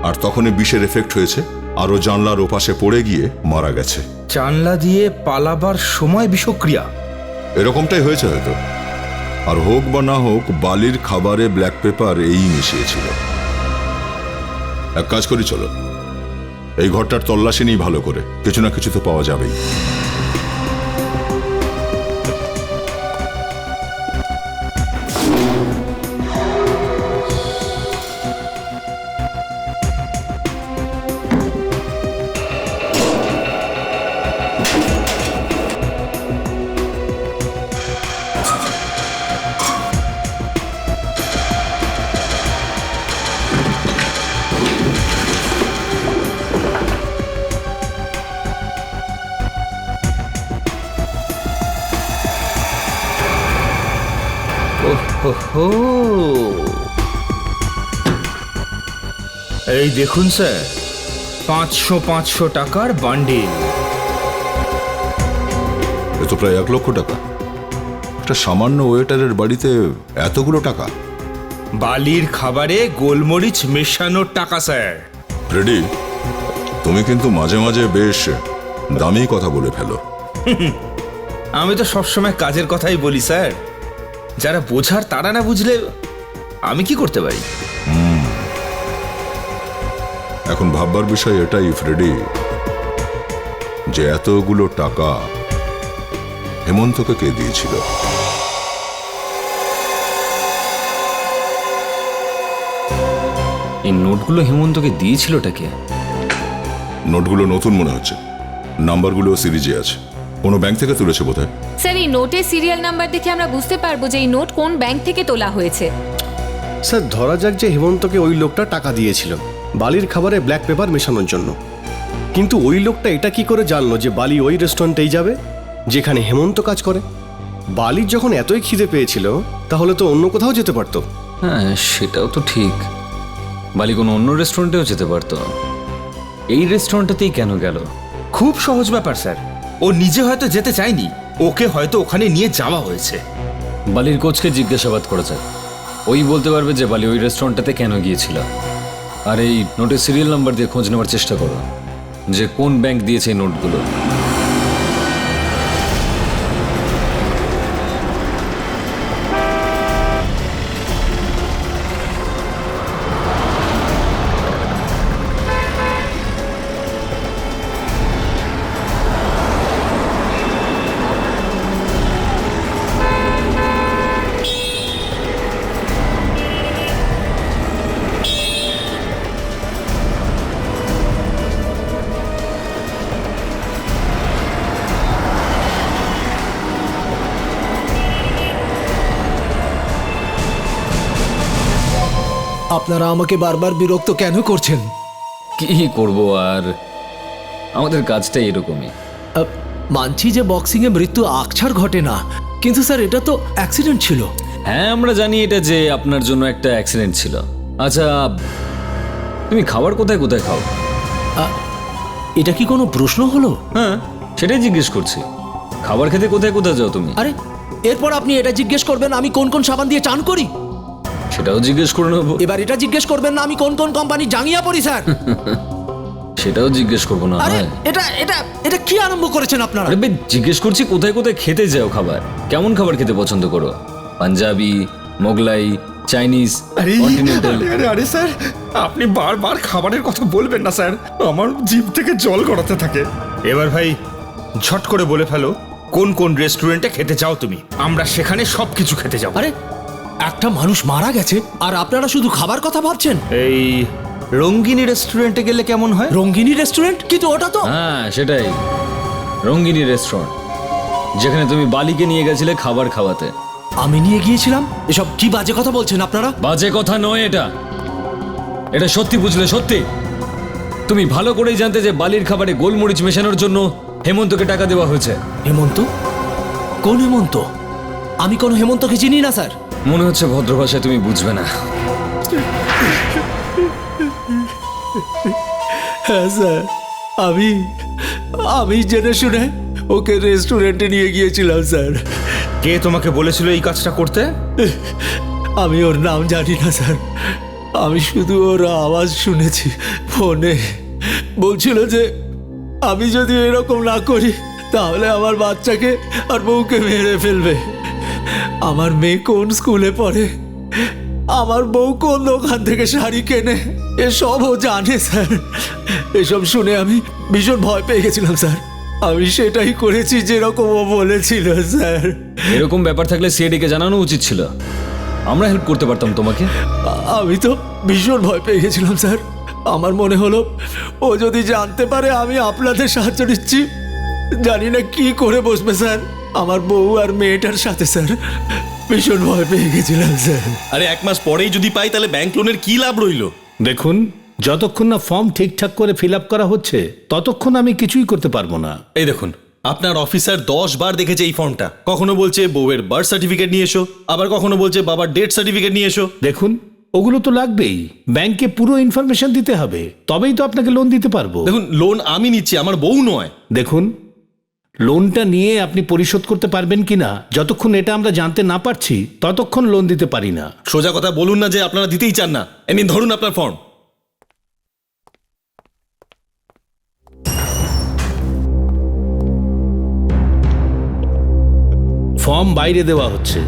আর তখনই বিষের এফেক্ট হয়েছে আর ও জানলার ওপাশে পড়ে গিয়ে মারা গেছে। জানলা দিয়ে পালাবার সময় বিষক্রিয়া? এরকমটাই হয়েছে হয়তো। আর হোক বা না হোক, বালির খাবারে ব্ল্যাক পেপার এই মিশিয়েছিল। এক কাজ করি, চলো এই ঘরটার তল্লাশি নিই ভালো করে, কিছু না কিছু তো পাওয়া যাবেই। ওহো, এই দেখুন স্যার, 500 টাকার বান্ডিল। এ তো প্রায় 1 লক্ষ টাকা। একটা সামান্য ওয়েটারের বাড়িতে এতগুলো টাকা? বালির খাবারে গোলমরিচ মেশানোর টাকা স্যার। ফ্রেডি, তুমি কিন্তু মাঝে মাঝে বেশ দামি কথা বলে ফেলো। আমি তো সবসময় কাজের কথাই বলি স্যার। যারা বোঝার তারা না বুঝলে আমি কি করতে পারি? এখন ভাববার বিষয় এটাই ফ্রেডি, যে এতগুলো টাকা হেমন্তকে কে দিয়েছিল? এই নোটগুলো হেমন্তকে দিয়েছিলটা কে? নোটগুলো নতুন মনে হচ্ছে, নাম্বারগুলো সিরিজে আছে। কোনো ব্যাংক থেকে তুলেছে বোধহয়। স্যার এই নোটের সিরিয়াল নাম্বার দেখে আমরা বুঝতে পারবো যে এই নোট কোন ব্যাংক থেকে তোলা হয়েছে। স্যার, ধরা যাক যে হেমন্তকে ওই লোকটা টাকা দিয়েছিল বালির খাবারে ব্ল্যাক পেপার মেশানোর জন্য, কিন্তু ওই লোকটা এটা কি করে জানলো যে বালি ওই রেস্টুরেন্টেই যাবে যেখানে হেমন্ত কাজ করে? বালির যখন এতই খিদে পেয়েছিল তাহলে তো অন্য কোথাও যেতে পারতো। হ্যাঁ, সেটাও তো ঠিক। বালি কোনো অন্য রেস্টুরেন্টেও যেতে পারতো, এই রেস্টুরেন্টটাতেই কেন গেল? খুব সহজ ব্যাপার স্যার, ও নিজে হয়তো যেতে চায়নি, ওকে হয়তো ওখানে নিয়ে যাওয়া হয়েছে। বালির কোচকে জিজ্ঞাসাবাদ করা যাক, ওই বলতে পারবে যে বালি ওই রেস্টুরেন্টটাতে কেন গিয়েছিল। আর এই নোটের সিরিয়াল নাম্বার দিয়ে খোঁজ নেওয়ার চেষ্টা করো যে কোন ব্যাংক দিয়েছে এই নোটগুলো। আপনারা আমাকে বারবার বিরক্ত কেন করছেন? কি করব আর, আমাদের কাজটাই এরকমই। মানছি যে বক্সিংয়ে মৃত্যু আকছার ঘটে না, কিন্তু স্যার এটা তো অ্যাক্সিডেন্ট ছিল। হ্যাঁ, আমরা জানি এটা যে আপনার জন্য একটা অ্যাক্সিডেন্ট ছিল। আচ্ছা, তুমি খাবার কোথায় কোথায় খাও? এটা কি কোনো প্রশ্ন হলো? হ্যাঁ, সেটাই জিজ্ঞেস করছি। খাবার খেতে কোথায় কোথায় যাও তুমি? আরে এরপর আপনি এটা জিজ্ঞেস করবেন আমি কোন কোন সাবান দিয়ে চান করি? সেটাও জিজ্ঞেস করে নেবো। এবার এটা জিজ্ঞেস করবেন না আমি কোন কোন কোম্পানি জাঙ্গিয়া পড়ি স্যার? সেটাও জিজ্ঞেস করবো না। আরে এটা এটা এটা কি আরম্ভ করেছেন আপনারা? আরে জিজ্ঞেস করছি কোথায় কোথায় খেতে যাও খাবার, কেমন খাবার খেতে পছন্দ করো? Punjabi, Mughlai, Chinese, continental? আরে স্যার, আপনি বারবার খাবারের কথা বলবেন না স্যার, আমার জিভ থেকে জল গড়াতে থাকে। এবার ভাই ঝট করে বলে ফেলো, কোন কোন রেস্টুরেন্টে খেতে চাও তুমি? আমরা সেখানে সবকিছু খেতে যাবো। আরে একটা মানুষ মারা গেছে আর আপনারা শুধু খাবার কথা ভাবছেন? এই রঙ্গিনী রেস্টুরেন্টে গেলে কেমন হয়? রঙ্গিনী রেস্টুরেন্ট? কিন্তু ওটা তো... হ্যাঁ সেটাই, রঙ্গিনী রেস্টুরেন্ট, যেখানে তুমি বালিকে নিয়ে গেছিলে খাবার খাওয়াতে। আমি নিয়ে গিয়েছিলাম? এসব কি বাজে কথা বলছেন আপনারা? বাজে কথা নয় এটা, এটা সত্যি, বুঝলে? সত্যি। তুমি ভালো করেই জানতে যে বালির খাবারে গোলমরিচ মেশানোর জন্য হেমন্তকে টাকা দেওয়া হয়েছে। হেমন্ত? কোন হেমন্ত? আমি কোন হেমন্তকে চিনি না স্যার। মনে হচ্ছে ভদ্র ভাষায় তুমি বুঝবে না। হ্যাঁ স্যার, আমি জেনে শুনে ওকে রেস্টুরেন্টে নিয়ে গিয়েছিলাম স্যার। কে তোমাকে বলেছিল এই কাজটা করতে? আমি ওর নাম জানি না স্যার, আমি শুধু ওর আওয়াজ শুনেছি ফোনে। বলছিল যে আমি যদি এরকম না করি তাহলে আমার বাচ্চাকে আর বউকে মেরে ফেলবে। আমার মেয়ে কোন স্কুলে পড়ে, আমার বউ কোন দোকান থেকে শাড়ি কেনে, এসব ও জানে স্যার। এসব শুনে আমি ভীষণ ভয় পেয়ে গেছিলাম স্যার। আমি সেটাই করেছি যেরকম ও বলেছিল স্যার। এরকম ব্যাপার থাকলে সিআইডিকে জানানো উচিত ছিল, আমরা হেল্প করতে পারতাম তোমাকে। আমি তো ভীষণ ভয় পেয়ে গেছিলাম স্যার। আমার মনে হলো ও যদি জানতে পারে আমি আপনাদের সাহায্য নিচ্ছি, জানি না কি করে বসবে স্যার আমার বউ আর মেয়েটার সাথে স্যার। ভীষণ ভয় পেয়ে গেছিলাম স্যার। আরে 1 মাস পরেই যদি পাই তাহলে ব্যাংক লোনের কি লাভ রইলো? দেখুন, যতক্ষণ না ফর্ম ঠিকঠাক করে ফিল আপ করা হচ্ছে ততক্ষণ আমি কিছুই করতে পারবো না। এই দেখুন, আপনার অফিসার 10 বার দেখেছে এই ফর্মটা। কখনো বলছে বউয়ের বার্থ সার্টিফিকেট নিয়ে এসো, আবার কখনো বলছে বাবার ডেথ সার্টিফিকেট নিয়ে এসো। দেখুন, ওগুলো তো লাগবেই। ব্যাংকে পুরো ইনফরমেশন দিতে হবে, তবেই তো আপনাকে লোন দিতে পারবো। দেখুন, লোন আমি নিচ্ছি, আমার বউ নয়। দেখুন, লোনটা নিয়ে আপনি পরিশোধ করতে পারবেন কিনা যতক্ষণ এটা আমরা জানতে না পারছি ততক্ষণ লোন দিতে পারি না। সোজা কথা বলুন না যে আপনারা দিতেই চান না। এমনি ধরুন আপনার ফর্ম। ফর্ম বাইরে দেওয়া হচ্ছে।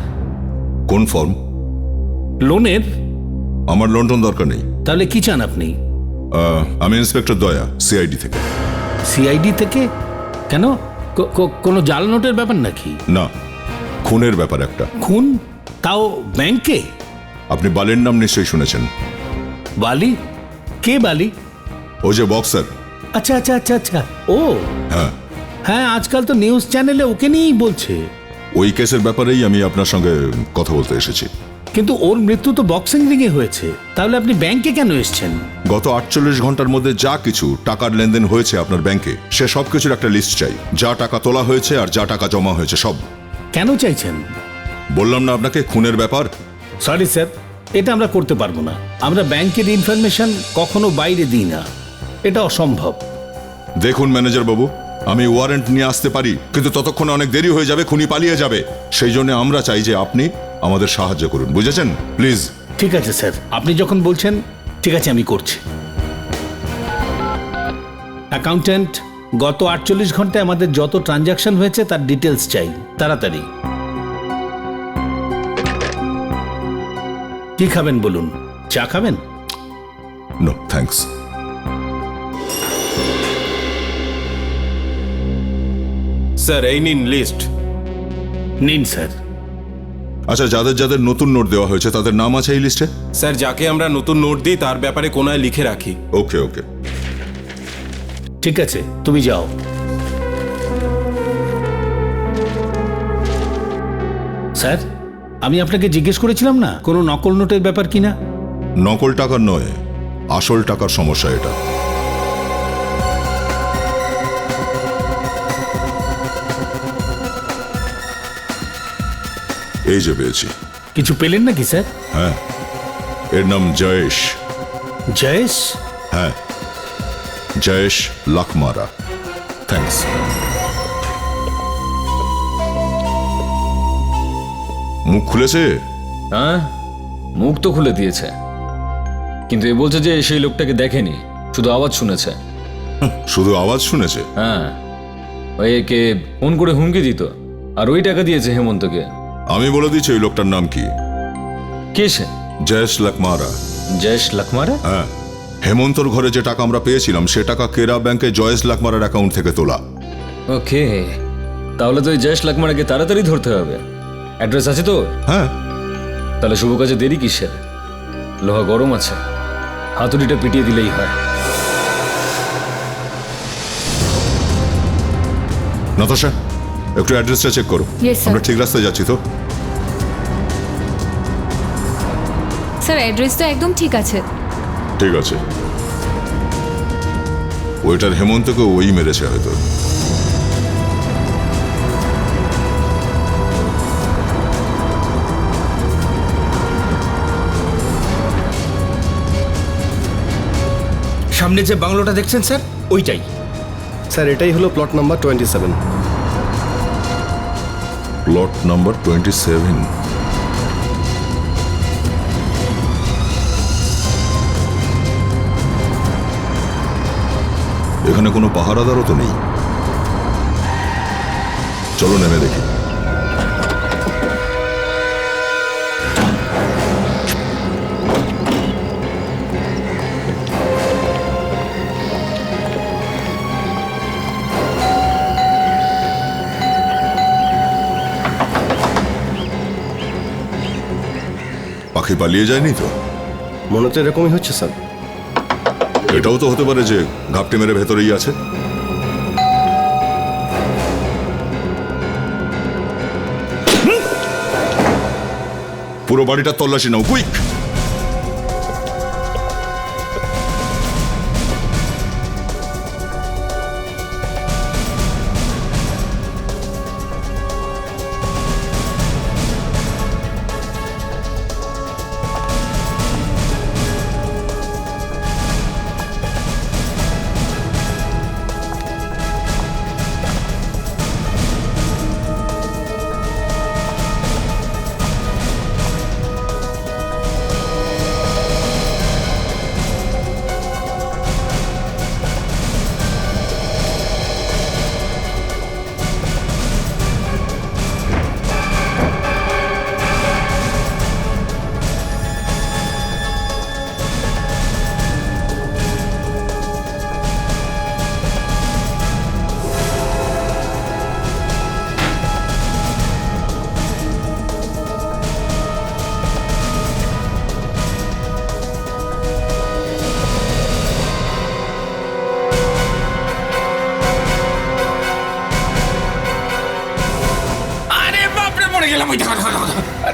কোন ফর্ম? লোনের। আমার লোন টোন দরকার নেই। তাহলে কি চান আপনি? আমি ইন্সপেক্টর দয়া, সিআইডি থেকে। সিআইডি থেকে? কেন, কোনো জাল নোটের ব্যাপার নাকি? না, খুনের ব্যাপার একটা। খুন? তাও ব্যাংকে? আপনি বালির নাম নিশ্চয়ই শুনেছেন। বালি? কে বালি? ও যে বক্সার। আচ্ছা আচ্ছা আচ্ছা আচ্ছা, ও হ্যাঁ হ্যাঁ, আজকাল তো নিউজ চ্যানেলে ওকে নিয়েই বলছে। ওই কেসের ব্যাপারেই আমি আপনার সঙ্গে কথা বলতে এসেছি। কিন্তু ওর মৃত্যু তো বক্সিং রিংয়ে হয়েছে, তাহলে আপনি ব্যাংকে কেন এসেছেন? গত 48 ঘন্টার মধ্যে যা কিছু টাকার লেনদেন হয়েছে আপনার ব্যাংকে, সে সব কিছুর একটা লিস্ট চাই। যা টাকা তোলা হয়েছে আর যা টাকা জমা হয়েছে সব। কেন চাইছেন? বললাম না আপনাকে, খুনের ব্যাপার। সরি স্যার, এটা আমরা করতে পারবো না। আমরা ব্যাংকের ইনফরমেশন কখনো বাইরে দিই না, এটা অসম্ভব। দেখুন ম্যানেজার বাবু, আমি ওয়ারেন্ট নিয়ে আসতে পারি, কিন্তু ততক্ষণে অনেক দেরি হয়ে যাবে, খুনি পালিয়ে যাবে। সেই জন্য আমরা চাই যে আপনি আমাদের সাহায্য করুন, বুঝেছেন? প্লিজ। ঠিক আছে স্যার, আপনি যখন বলছেন, ঠিক আছে, আমি করছি। অ্যাকাউন্ট্যান্ট, গত 48 ঘন্টায় আমাদের যত ট্রানজাকশন হয়েছে তার ডিটেলস চাই, তাড়াতাড়ি। কি খাবেন বলুন? চা খাবেন? No thanks. স্যার, এই নিন লিস্ট। নিন স্যার। আচ্ছা, যাদের যাদের নতুন নোট দেওয়া হয়েছে তাদের নাম আছে এই লিস্টে? স্যার, যাকে আমরা নতুন নোট দিই তার ব্যাপারে কোনায় লিখে রাখি। ওকে ওকে, ঠিক আছে, তুমি যাও। স্যার, আমি আপনাকে জিজ্ঞেস করেছিলাম না কোনো নকল নোটের ব্যাপার কিনা? নকল টাকার নয়, আসল টাকার সমস্যা এটা। এই যে পেয়েছি। কিছু পেলেন নাকি স্যার? হ্যাঁ, এর নাম জয়েশ। জয়েশ? হ্যাঁ, জয়েশ লাখমারা। থ্যাঙ্কস। মুখ খুলেছে? হ্যাঁ, মুখ তো খুলে দিয়েছে, কিন্তু এ বলছে যে সেই লোকটাকে দেখেনি, শুধু আওয়াজ শুনেছে। শুধু আওয়াজ শুনেছে? হ্যাঁ, ওই একে ফোন করে হুমকি দিত, আর ওই টাকা দিয়েছে হেমন্তকে। আমি বলে দিচ্ছি ওই লোকটার নাম কি। কে সে? জয়েশ লাখমারা। জয়েশ লাখমারা? হ্যাঁ, হেমন্তর ঘরে যে টাকা আমরা পেয়েছিলাম সে টাকা কেরা ব্যাংকে জয়েশ লাখমারার অ্যাকাউন্ট থেকে তোলা। ওকে, তাহলে তো ওই জয়েশ লাখমারাকে তাড়াতাড়ি ধরতে হবে। অ্যাড্রেস আছে তো? হ্যাঁ। তাহলে শুভ কাজে দেরি কিসের? লোহা গরম আছে, হাতুড়িটা পিটিয়ে দিলেই হয়। নাতাশা, একটু অ্যাড্রেসটা চেক করো। Yes, sir. আমরা ঠিক রাস্তায় যাচ্ছি তো? স্যার, অ্যাড্রেস তো একদম ঠিক আছে। ঠিক আছে। ওইটার হেমন্তকে ওই মেরেছে হয়তো। সামনে যে বাংলোটা দেখছেন স্যার, ওইটাই। স্যার, এটাই হলো প্লট নাম্বার 27। Plot number 27। এখানে কোনো পাহারাদারও তো নেই। চলো নেমে দেখি। পাখি পালিয়ে যায়নি তো? মনে তো এরকমই হচ্ছে স্যার। এটাও তো হতে পারে যে ঘাপটি মেরে ভেতরেই আছে। পুরো বাড়িটা তল্লাশি নাও, কুইক।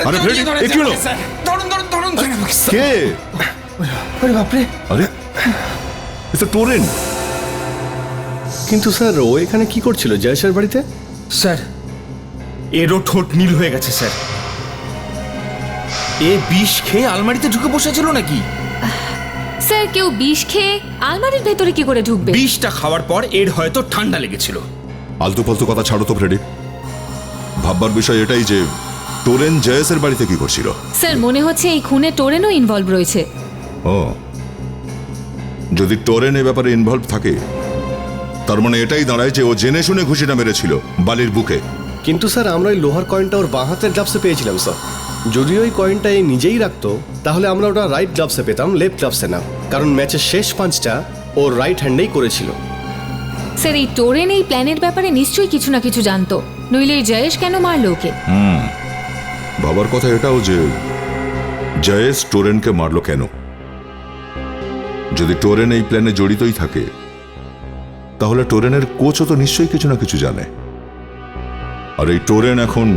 আরে ফ্রেডি, এ কি হলো? কে? বাপরে, আরে এ তো টোরেন। কিন্তু স্যার ও এখানে কি করছিল জয়েশের বাড়িতে? স্যার এরও ঠোঁট নীল হয়ে গেছে স্যার। এ বিষ খেয়ে আলমারিতে ঢুকে বসেছিল নাকি? স্যার কেউ বিষ খেয়ে আলমারির ভেতরে কি করে ঢুকবে? বিষটা খাওয়ার পর এর হয়তো ঠান্ডা লেগেছিল। আলতু ফালতু কথা ছাড়ো তো ফ্রেডি। ভাববার বিষয় এটাই যে টোরেন জয়েসের বাড়িতে কি করছিল। স্যার মনে হচ্ছে এই খুনে টোরেনও ইনভলভ রয়েছে। ও, যদি টোরেন এ ব্যাপারে ইনভলভ থাকে তার মানে এটাই দাঁড়ায় যে ও জেনে শুনে ঘুষিটা মেরেছিল বালির বুকে। কিন্তু স্যার আমরা ওই লোহার কয়েনটা ওর বাঁ হাতের গ্লাভসে পেয়েছিলাম স্যার। যদি ওই কয়েনটা এই নিজেই রাখতো তাহলে আমরা ওটা রাইট গ্লাভসে পেতাম, লেফট গ্লাভসে না, কারণ ম্যাচের শেষ পাঁচটা ওর রাইট হ্যান্ডেই করেছিল। স্যার এই টোরেন এই প্ল্যানের ব্যাপারে নিশ্চয়ই কিছু না কিছু জানতো, নইলে এই জয়েশ কেন মারলো ওকে? বাবার কথা এটাও যে জয়েস টোরেনকে মারলো কেন। যদি টোরেন এই প্ল্যানে জড়িতই থাকে তাহলে টোরেনের কোচও তো নিশ্চয়ই কিছু না কিছু জানে। আর এই টোরেন এখন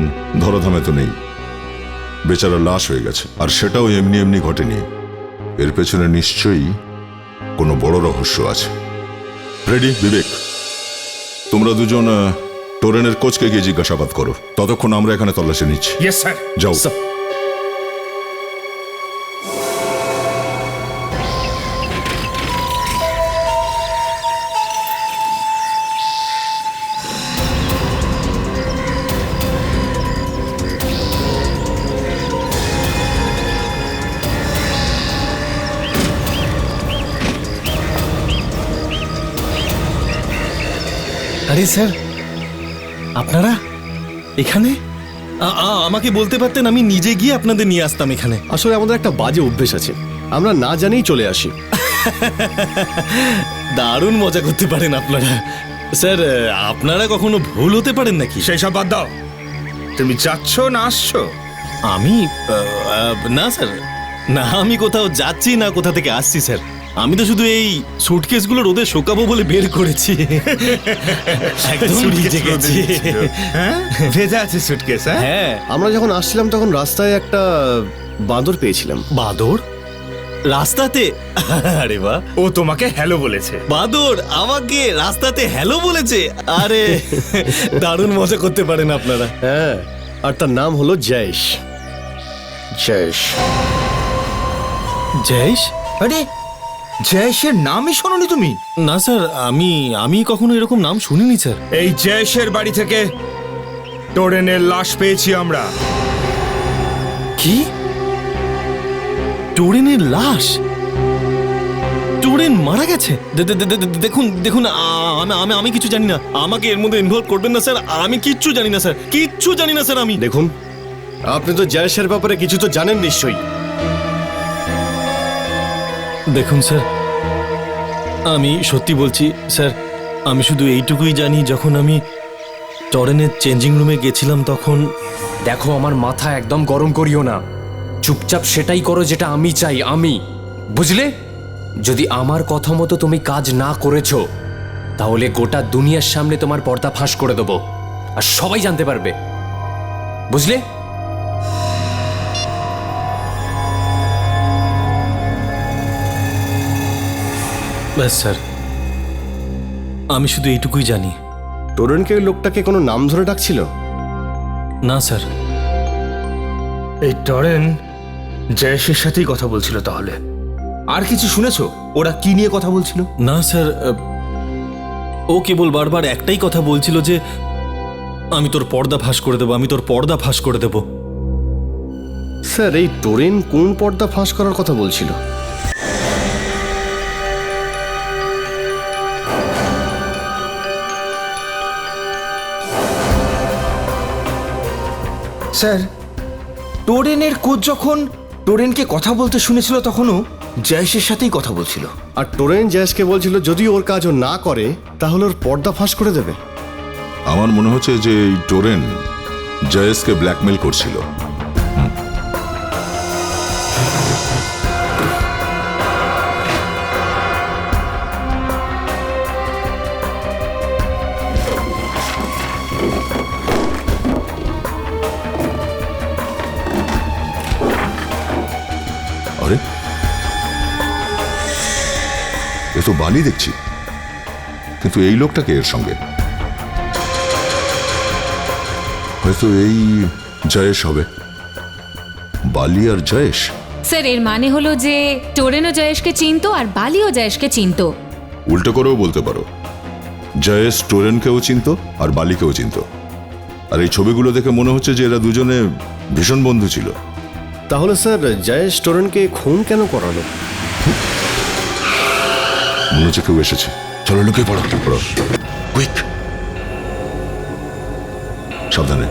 ধরাধামে তো নেই, বেচারা লাশ হয়ে গেছে, আর সেটাও এমনি এমনি ঘটেনি। এর পেছনে নিশ্চয়ই কোনো বড় রহস্য আছে। রেডি, বিবেক, তোমরা দুজন টোরেনের কোচকে গিয়ে জিজ্ঞাসাবাদ করো, ততক্ষণ আমরা এখানে তল্লাশি নিচ্ছি। Yes sir. যাও। আরে স্যার, আপনারা এখানে? আমাকে বলতে পারতেন, আমি নিজে গিয়ে আপনাদের নিয়ে আসতাম এখানে। আসলে আমাদের একটা বাজে অভ্যেস আছে, আমরা না জানিই চলে আসি। দারুণ মজা করতে পারেন আপনারা। স্যার, আপনারা কখনো ভুল হতে পারেন নাকি? সেই সব বাদ দাও। তুমি যাচ্ছ না আসছো? আমি না স্যার, না আমি কোথাও যাচ্ছি না কোথা থেকে আসছি স্যার। আমি তো শুধু এই সুটকেসগুলো রোদে শোকাবো বলে বের করেছি। একদম ভিজে গেছি। ভেজা আছে সুটকেস? হ্যাঁ। আমরা যখন আসছিলাম তখন রাস্তায় একটা বাঁদর পেয়েছিলাম। বাঁদর রাস্তাতে? আরে বাহ, ও তোমাকে হ্যালো বলেছে? বাঁদর আমাকে রাস্তাতে হ্যালো বলেছে? আরে দারুণ মজা করতে পারেন আপনারা। হ্যাঁ, আর তার নাম হলো জয়েশ। জয়েশ? জয়েশ? আরে জয়েশের নামই শোনোনি তুমি? না স্যার, আমি কখনো এরকম নাম শুনিনি স্যার। এই জয়েশের বাড়ি থেকে টোরেনের লাশ পেয়েছি আমরা। কি? টোরেনের লাশ? টোরেন মারা গেছে? দেখুন আমি কিছু জানি না, আমাকে এর মধ্যে ইনভলভ করবেন না স্যার। আমি কিচ্ছু জানি না স্যার, কিচ্ছু জানি না স্যার। আমি দেখুন, আপনি তো জয়েশের ব্যাপারে কিছু তো জানেন নিশ্চয়ই। দেখুন স্যার, আমি সত্যি বলছি স্যার, আমি শুধু এইটুকুই জানি, যখন আমি টরেনের চেঞ্জিং রুমে গেছিলাম তখন। দেখো, আমার মাথা একদম গরম করিও না, চুপচাপ সেটাই করো যেটা আমি চাই। আমি, বুঝলে? যদি আমার কথা মতো তুমি কাজ না করেছো তাহলে গোটা দুনিয়ার সামনে তোমার পর্দা ফাঁস করে দেবো, আর সবাই জানতে পারবে, বুঝলে? ব্যাস স্যার, আমি শুধু এইটুকুই জানি। টোরেনকে ওই লোকটাকে কোনো নাম ধরে ডাকছিল? না স্যার। এই টরেন জয়েশের সাথেই কথা বলছিল তাহলে? আর কিছু শুনেছো ওরা কি নিয়ে কথা বলছিল? না স্যার, ও কেবল বারবার একটাই কথা বলছিল যে আমি তোর পর্দা ফাঁস করে দেবো, আমি তোর পর্দা ফাঁস করে দেবো। স্যার, এই টোরেন কোন পর্দা ফাঁস করার কথা বলছিল? স্যার, টোরেনের কোচ যখন টোরেনকে কথা বলতে শুনেছিল তখনও জয়েশের সাথেই কথা বলছিল। আর টোরেন জয়েশকে বলছিল যদি ওর কাজও না করে তাহলে ওর পর্দা ফাঁস করে দেবে। আমার মনে হচ্ছে যে এই টোরেন জয়েসকে ব্ল্যাকমেল করছিল। আরে এ তো বালি দেখছি, কিন্তু এই লোকটাকে এর সঙ্গে হয়তো এই জয়েশ হবে। বালি আর জয়েশ, স্যার এর মানে হলো যে টোরেনও জয়েশকে চিনতো আর বালিও জয়েশকে চিনতো। উল্টো করেও বলতে পারো, জয়েশ টোরেনকেও চিনতো আর বালিকেও চিনতো। আর এই ছবিগুলো দেখে মনে হচ্ছে যে এরা দুজনে ভীষণ বন্ধু ছিল। তাহলে স্যার জয়েশ টোরেনকে খুন কেন করালো? মনে হচ্ছে কেউ এসেছে, চলো লুকিয়ে পড়ো, কুইক, সাবধানে।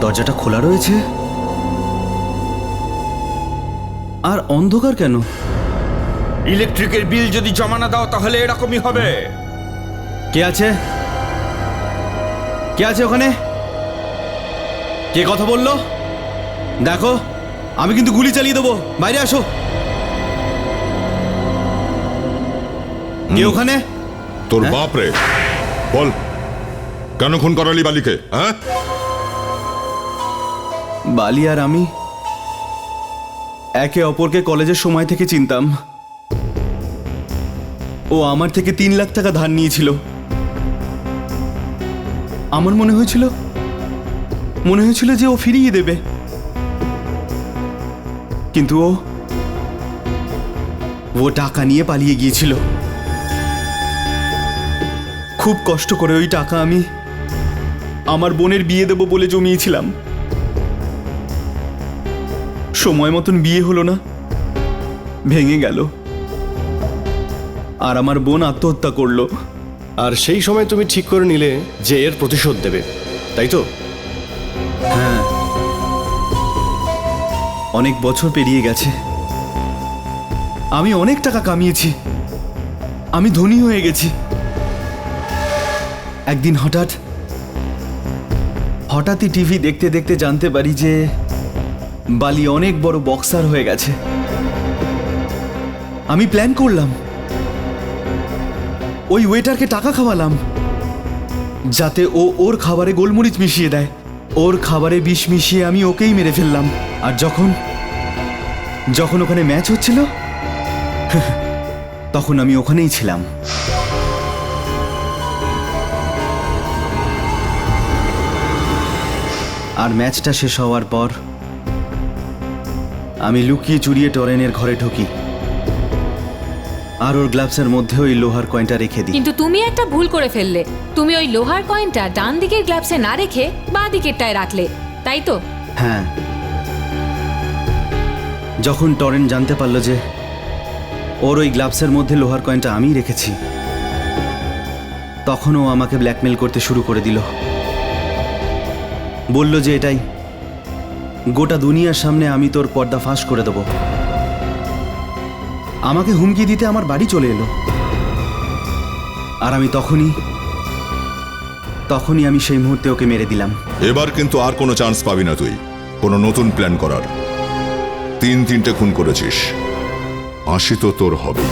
দরজাটা খোলা রয়েছে আর অন্ধকার কেন? ইলেকট্রিকের বিল যদি জমা না দাও তাহলে এরকমই হবে। কে আছে? কে আছে ওখানে? কে কথা বললো? দেখো, আমি কিন্তু গুলি চালিয়ে দেবো, বাইরে আসো। কে ওখানে? তোর বাপ রে, বল কেন খুন করালি বালিকে? হ্যাঁ, বালি আর আমি একে অপরকে কলেজের সময় থেকে চিনতাম। ও আমার থেকে 3 লাখ টাকা ধার নিয়েছিল। আমার মনে হয়েছিল যে ও ফিরিয়ে দেবে, কিন্তু ও টাকা নিয়ে পালিয়ে গিয়েছিল। খুব কষ্ট করে ওই টাকা আমি আমার বোনের বিয়ে দেব বলে জমিয়েছিলাম। সময় মতন বিয়ে হলো না, ভেঙে গেল, আর আমার বোন আত্মহত্যা করলো। আর সেই সময় তুমি ঠিক করে নিলে যে এর প্রতিশোধ দেবে, তাই তো? হ্যাঁ, অনেক বছর পেরিয়ে গেছে, আমি অনেক টাকা কামিয়েছি, আমি ধনী হয়ে গেছি। একদিন হঠাৎই টিভি দেখতে দেখতে জানতে পারি যে বালি অনেক বড় বক্সার হয়ে গেছে। আমি প্ল্যান করলাম, ওই ওয়েটারকে টাকা খাওয়ালাম যাতে ও ওর খাবারে গোলমরিচ মিশিয়ে দেয়। ওর খাবারে বিষ মিশিয়ে আমি ওকেই মেরে ফেললাম। আর যখন ওখানে ম্যাচ হচ্ছিল তখন আমি ওখানেই ছিলাম। আর ম্যাচটা শেষ হওয়ার পর আমি লুকিয়ে চুরিয়ে টরেনের ঘরে ঢুকি আর ওর গ্লাভসের মধ্যে ওই লোহার কয়েনটা রেখে দিই। কিন্তু তুমি একটা ভুল করে ফেললে, তুমি ওই লোহার কয়েনটা ডান দিকের গ্লাভসে না রেখে বাঁ দিকেরটায় রাখলে, তাই তো? হ্যাঁ, যখন টরেন জানতে পারলো যে ওর ওই গ্লাভসের মধ্যে লোহার কয়েনটা আমিই রেখেছি, তখন ও আমাকে ব্ল্যাকমেল করতে শুরু করে দিল। বলল যে এটাই গোটা দুনিয়ার সামনে আমি তোর পর্দা ফাঁস করে দেব। আমাকে হুমকি দিতে আমার বাড়ি চলে এলো, আর আমি তখনই আমি সেই মুহূর্তে ওকে মেরে দিলাম। এবার কিন্তু আর কোনো চান্স পাবি না তুই কোনো নতুন প্ল্যান করার। 3 খুন করেছিস, 80 তো তোর হবে।